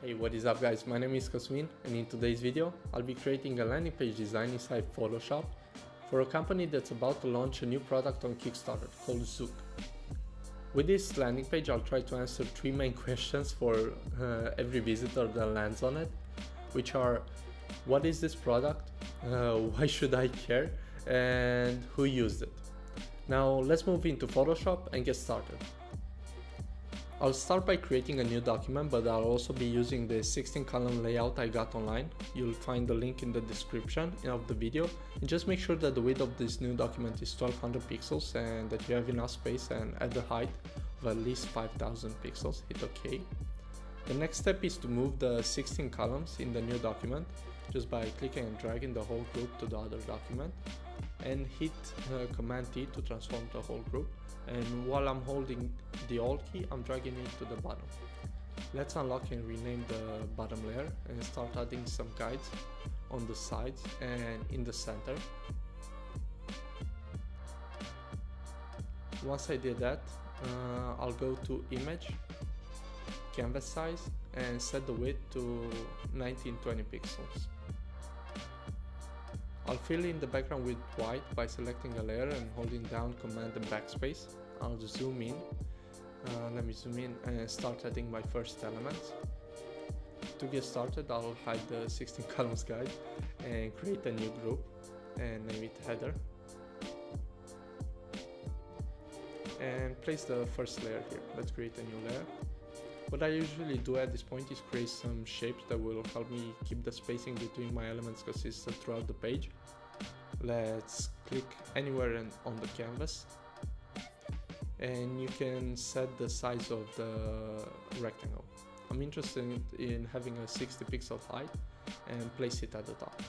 Hey, what is up guys, my name is Cosmin and in today's video I'll be creating a landing page design inside Photoshop for a company that's about to launch a new product on Kickstarter called Zook. With this landing page I'll try to answer three main questions for every visitor that lands on it, which are: what is this product, why should I care, and who used it. Now let's move into Photoshop and get started. I'll start by creating a new document, but I'll also be using the 16-column layout I got online. You'll find the link in the description of the video. And just make sure that the width of this new document is 1200 pixels and that you have enough space, and at the height of at least 5000 pixels. Hit OK. The next step is to move the 16 columns in the new document just by clicking and dragging the whole group to the other document, and hit Command T to transform the whole group. And while I'm holding the Alt key, I'm dragging it to the bottom. Let's unlock and rename the bottom layer and start adding some guides on the sides and in the center. Once I did that, I'll go to Image, Canvas Size, and set the width to 1920 pixels. I'll fill in the background with white by selecting a layer and holding down Command and Backspace. I'll zoom in. Let me zoom in and start adding my first elements. To get started, I'll hide the 16 columns guide and create a new group and name it Header. And place the first layer here. Let's create a new layer. What I usually do at this point is create some shapes that will help me keep the spacing between my elements consistent throughout the page. Let's click anywhere on the canvas, and you can set the size of the rectangle. I'm interested in having a 60 pixel height and place it at the top.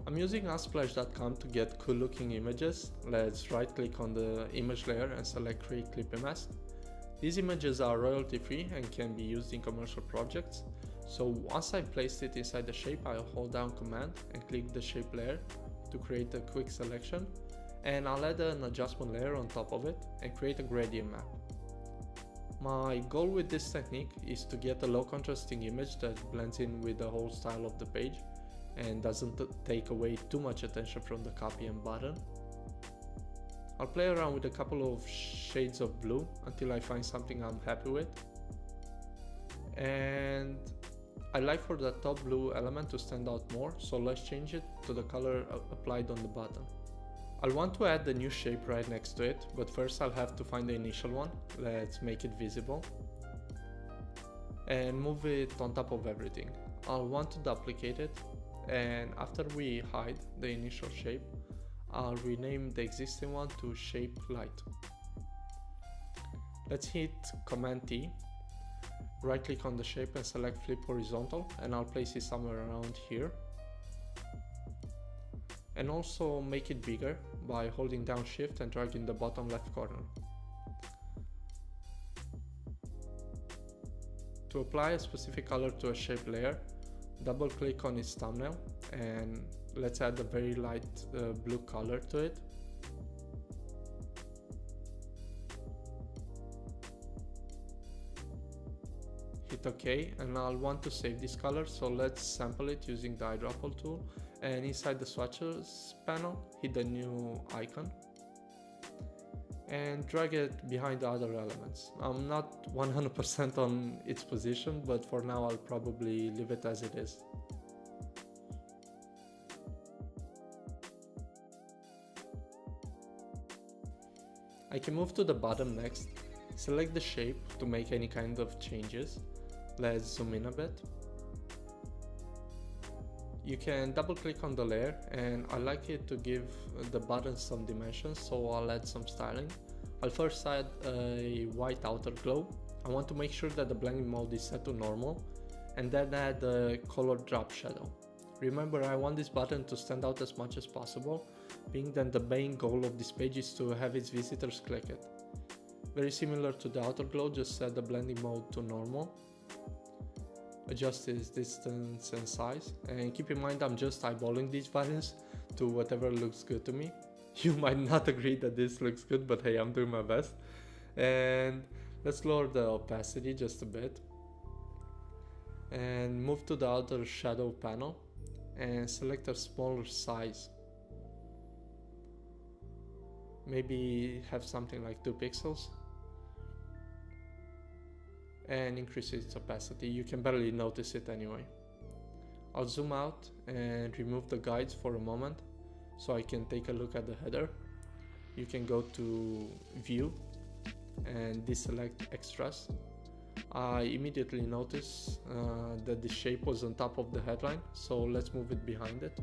I'm using Unsplash.com to get cool looking images. Let's right click on the image layer and select Create Clip Mask. These images are royalty free and can be used in commercial projects. So once I've placed it inside the shape, I'll hold down Command and click the shape layer to create a quick selection. And I'll add an adjustment layer on top of it and create a gradient map. My goal with this technique is to get a low contrasting image that blends in with the whole style of the page and doesn't take away too much attention from the copy and button. I'll play around with a couple of shades of blue until I find something I'm happy with. And I like for the top blue element to stand out more, so let's change it to the color applied on the button. I'll want to add the new shape right next to it, but first I'll have to find the initial one. Let's make it visible and move it on top of everything. I'll want to duplicate it, and after we hide the initial shape, I'll rename the existing one to Shape Light. Let's hit Command T, right click on the shape and select Flip Horizontal, and I'll place it somewhere around here. And also make it bigger by holding down Shift and dragging the bottom left corner. To apply a specific color to a shape layer, double click on its thumbnail and let's add a very light blue color to it. Hit OK, and I'll want to save this color, so let's sample it using the eyedropper tool, and inside the swatches panel hit the new icon and drag it behind the other elements. I'm not 100% on its position, but for now I'll probably leave it as it is. I can move to the bottom next, select the shape to make any kind of changes. Let's zoom in a bit. You can double click on the layer, and I like it to give the button some dimensions, so I'll add some styling. I'll first add a white outer glow. I want to make sure that the blending mode is set to normal, and then add a color drop shadow. Remember, I want this button to stand out as much as possible, being that the main goal of this page is to have its visitors click it. Very similar to the outer glow, just set the blending mode to normal. Adjust its distance and size, and keep in mind I'm just eyeballing these values to whatever looks good to me. You might not agree that this looks good, but hey, I'm doing my best. And let's lower the opacity just a bit and move to the outer shadow panel and select a smaller size. Maybe have something like 2 pixels and increase its opacity. You can barely notice it anyway. I'll zoom out and remove the guides for a moment so I can take a look at the header. You can go to View and deselect Extras. I immediately notice that the shape was on top of the headline, so let's move it behind it.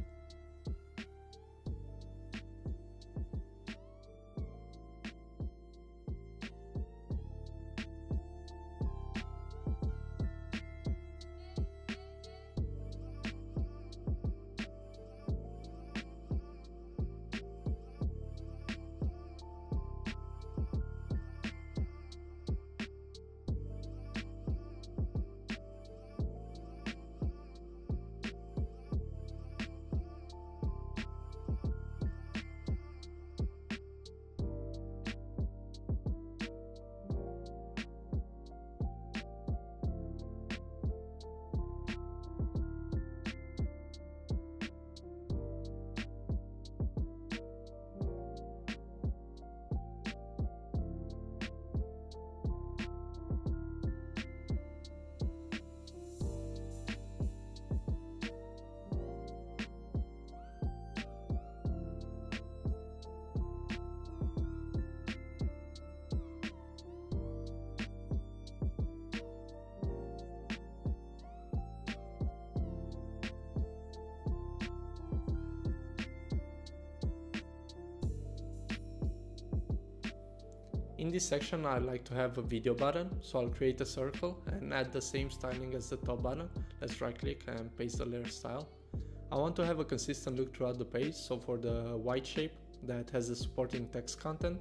In this section I like to have a video button, so I'll create a circle and add the same styling as the top button. Let's right click and paste the layer style. I want to have a consistent look throughout the page, so for the white shape that has the supporting text content,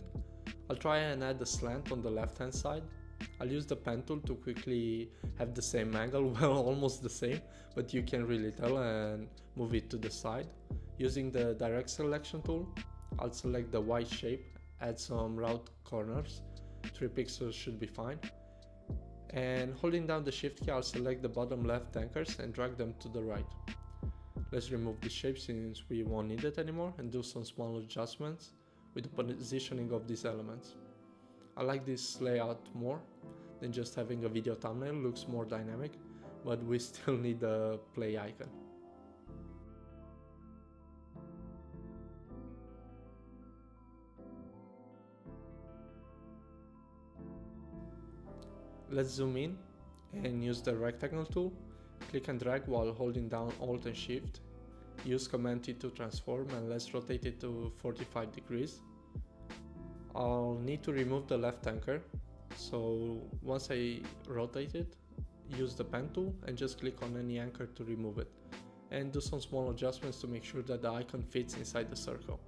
I'll try and add a slant on the left hand side. I'll use the pen tool to quickly have the same angle, well, almost the same, but you can really tell, and move it to the side. Using the direct selection tool, I'll select the white shape, add some round corners, 3 pixels should be fine, and holding down the shift key I'll select the bottom left anchors and drag them to the right. Let's remove the shape since we won't need it anymore and do some small adjustments with the positioning of these elements. I like this layout more than just having a video thumbnail, looks more dynamic, but we still need the play icon. Let's zoom in and use the rectangle tool. Click and drag while holding down Alt and Shift. Use Command T to transform, and let's rotate it to 45 degrees. I'll need to remove the left anchor, so once I rotate it, use the pen tool and just click on any anchor to remove it, and do some small adjustments to make sure that the icon fits inside the circle.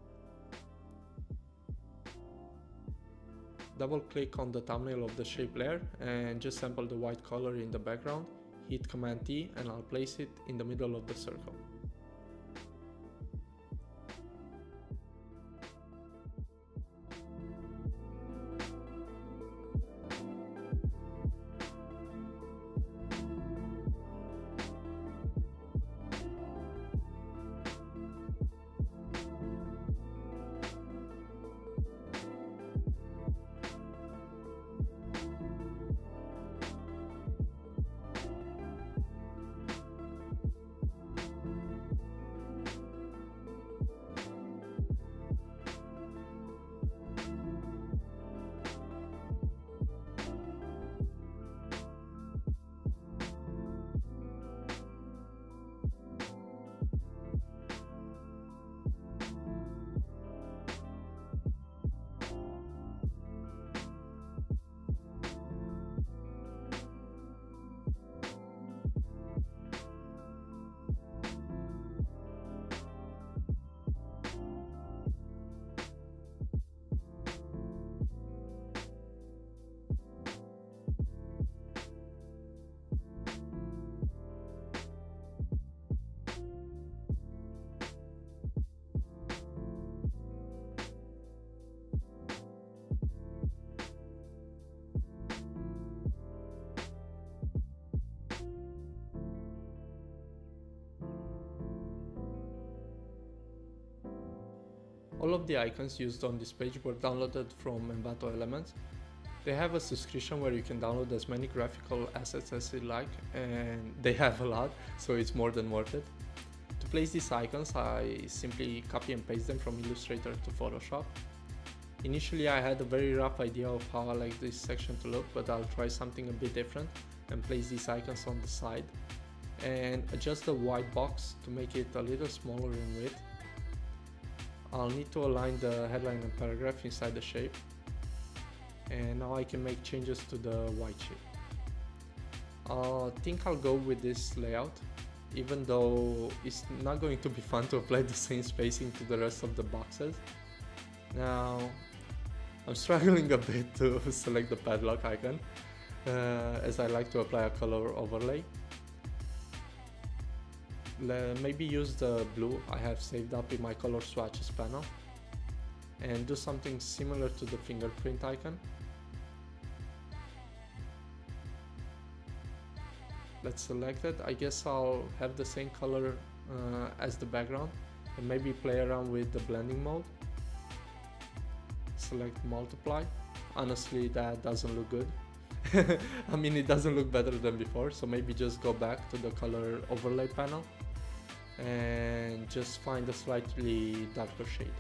Double click on the thumbnail of the shape layer and just sample the white color in the background. Hit Command T and I'll place it in the middle of the circle. All of the icons used on this page were downloaded from Envato Elements. They have a subscription where you can download as many graphical assets as you like, and they have a lot, so it's more than worth it. To place these icons, I simply copy and paste them from Illustrator to Photoshop. Initially I had a very rough idea of how I like this section to look, but I'll try something a bit different and place these icons on the side and adjust the white box to make it a little smaller in width. I'll need to align the headline and paragraph inside the shape, and now I can make changes to the white shape. I think I'll go with this layout, even though it's not going to be fun to apply the same spacing to the rest of the boxes. Now, I'm struggling a bit to select the padlock icon, as I like to apply a color overlay. Maybe use the blue I have saved up in my color swatches panel and do something similar to the fingerprint icon. Let's select it. I guess I'll have the same color as the background and maybe play around with the blending mode. Select multiply. Honestly, that doesn't look good. I mean, it doesn't look better than before, so maybe just go back to the color overlay panel and just find a slightly darker shade.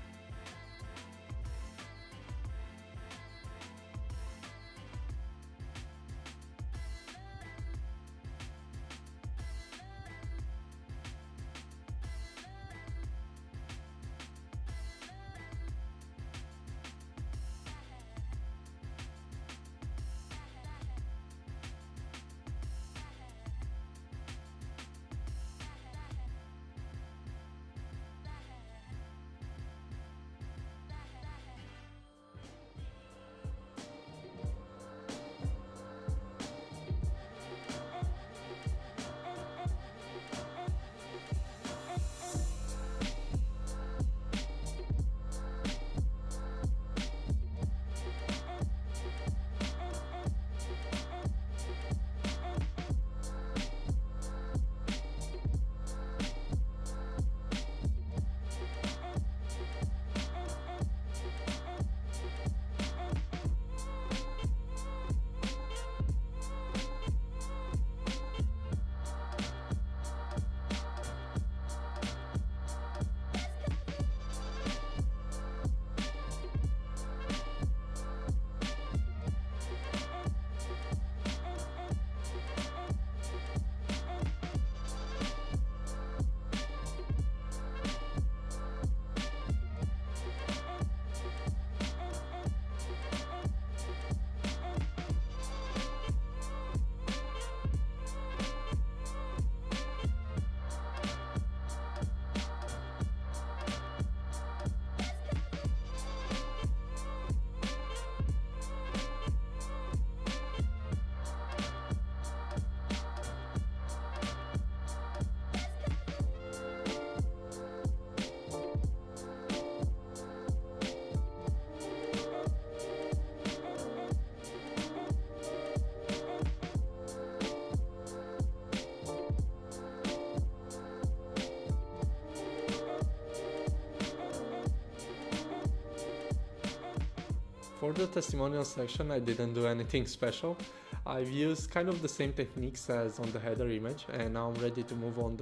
For the testimonial section, I didn't do anything special. I've used kind of the same techniques as on the header image, and now I'm ready to move on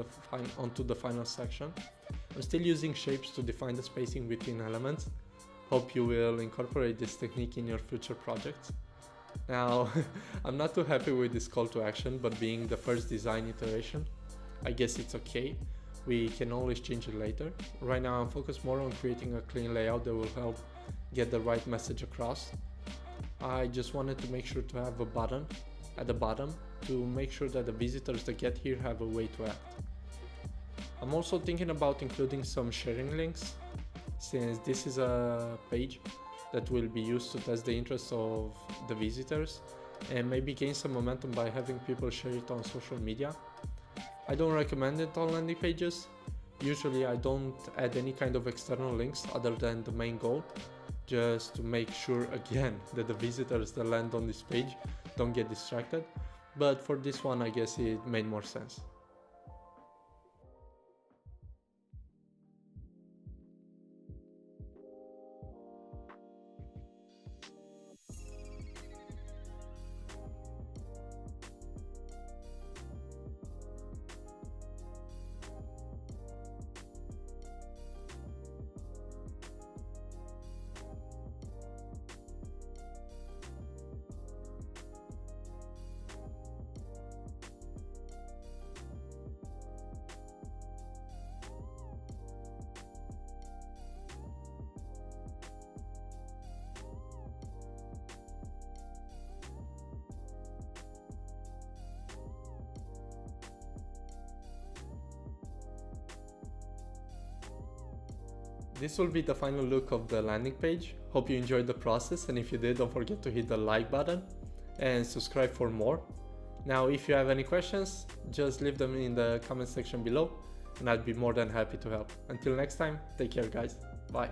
onto the final section. I'm still using shapes to define the spacing between elements. Hope you will incorporate this technique in your future projects. Now, I'm not too happy with this call to action, but being the first design iteration, I guess it's okay. We can always change it later. Right now I'm focused more on creating a clean layout that will help get the right message across. I just wanted to make sure to have a button at the bottom to make sure that the visitors that get here have a way to act. I'm also thinking about including some sharing links, since this is a page that will be used to test the interest of the visitors and maybe gain some momentum by having people share it on social media. I don't recommend it on landing pages. Usually I don't add any kind of external links other than the main goal, just to make sure again that the visitors that land on this page don't get distracted, but for this one I guess it made more sense. This will be the final look of the landing page. Hope you enjoyed the process, and if you did, don't forget to hit the like button and subscribe for more. Now, if you have any questions, just leave them in the comment section below and I'll be more than happy to help. Until next time, take care guys. Bye.